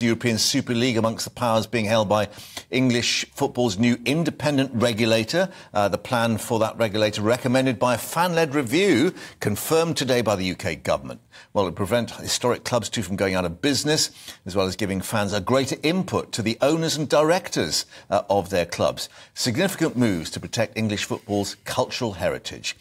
European Super League amongst the powers being held by English football's new independent regulator. The plan for that regulator, recommended by a fan-led review, confirmed today by the UK government. Well, it will prevent historic clubs too from going out of business, as well as giving fans a greater input to the owners and directors of their clubs. Significant moves to protect English football's cultural heritage.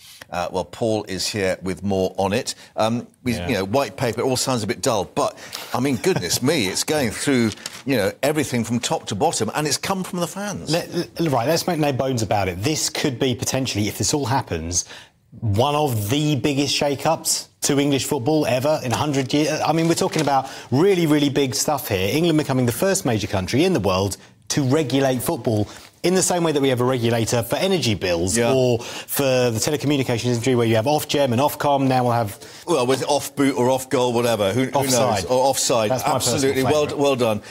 Well, Paul is here with more on it. You know, white paper, it all sounds a bit dull, but, I mean, goodness me, it's going through, you know, everything from top to bottom, and it's come from the fans. Right, let's make no bones about it. This could be potentially, if this all happens, one of the biggest shake-ups to English football ever in 100 years. I mean, we're talking about really, really big stuff here. England becoming the first major country in the world to regulate football in the same way that we have a regulator for energy bills or for the telecommunications industry, where you have Ofgem and Ofcom. Now we'll have... Well, with off-boot or off-goal, whatever. Who knows? Or offside. That's my absolutely. Well done.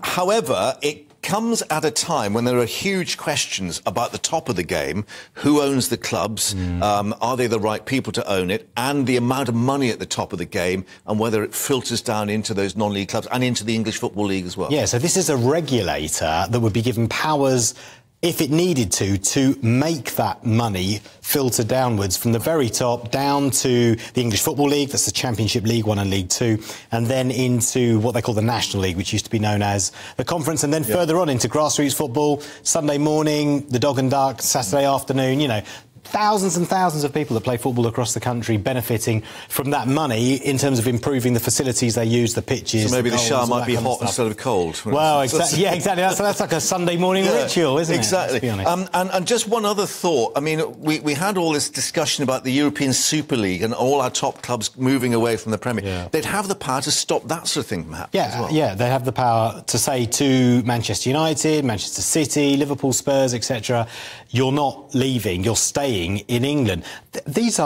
However, it comes at a time when there are huge questions about the top of the game. Who owns the clubs? Are they the right people to own it? And the amount of money at the top of the game, and whether it filters down into those non-league clubs and into the English Football League as well. Yeah, so this is a regulator that would be given powers, if it needed to make that money filter downwards from the very top down to the English Football League, that's the Championship, League One and League Two, and then into what they call the National League, which used to be known as the Conference, and then further on into grassroots football, Sunday morning, the Dog and Duck, Saturday afternoon, you know. Thousands and thousands of people that play football across the country benefiting from that money in terms of improving the the they use, the pitches. So maybe the shower might be hot instead of cold. Well, exactly. Yeah, exactly. That's like a Sunday morning ritual, isn't it? Exactly. And just one other thought. I mean, we had all this discussion about the European Super League and all our top clubs moving away from the Premier. Yeah. They'd have the power to stop that sort of thing from happening as well. Yeah, they have the power to say to Manchester United, Manchester City, Liverpool, Spurs, etc., you're not leaving, you're staying in England. This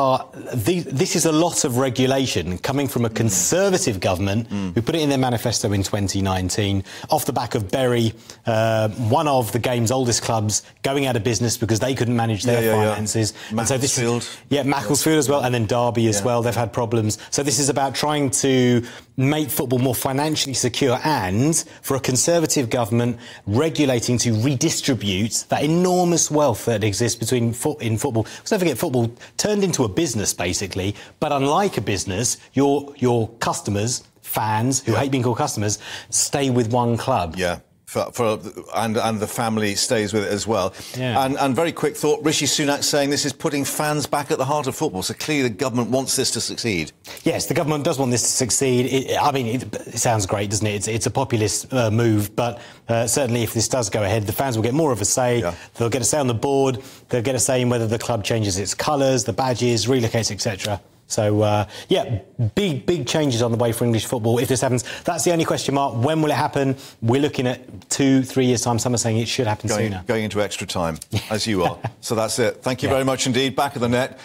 is a lot of regulation coming from a Conservative government who put it in their manifesto in 2019 off the back of Bury, one of the game's oldest clubs, going out of business because they couldn't manage their finances. Macclesfield. Macclesfield as well, and then Derby as well. They've had problems. So this is about trying to make football more financially secure, and for a Conservative government regulating to redistribute that enormous wealth that exists in football. Because don't forget, football turned into a business, basically, but unlike a business, your customers, fans, who hate being called customers, stay with one club. Yeah. And the family stays with it as well. Yeah. And very quick thought, Rishi Sunak saying this is putting fans back at the heart of football. So clearly the government wants this to succeed. Yes, the government does want this to succeed. It sounds great, doesn't it? It's a populist move, but certainly if this does go ahead, the fans will get more of a say. Yeah. They'll get a say on the board. They'll get a say in whether the club changes its colours, the badges, relocates, etc. So, big changes on the way for English football if this happens. That's the only question mark. When will it happen? We're looking at 2-3 years' time. Some are saying it should happen sooner. Going into extra time, as you are. So that's it. Thank you very much indeed. Back of the net.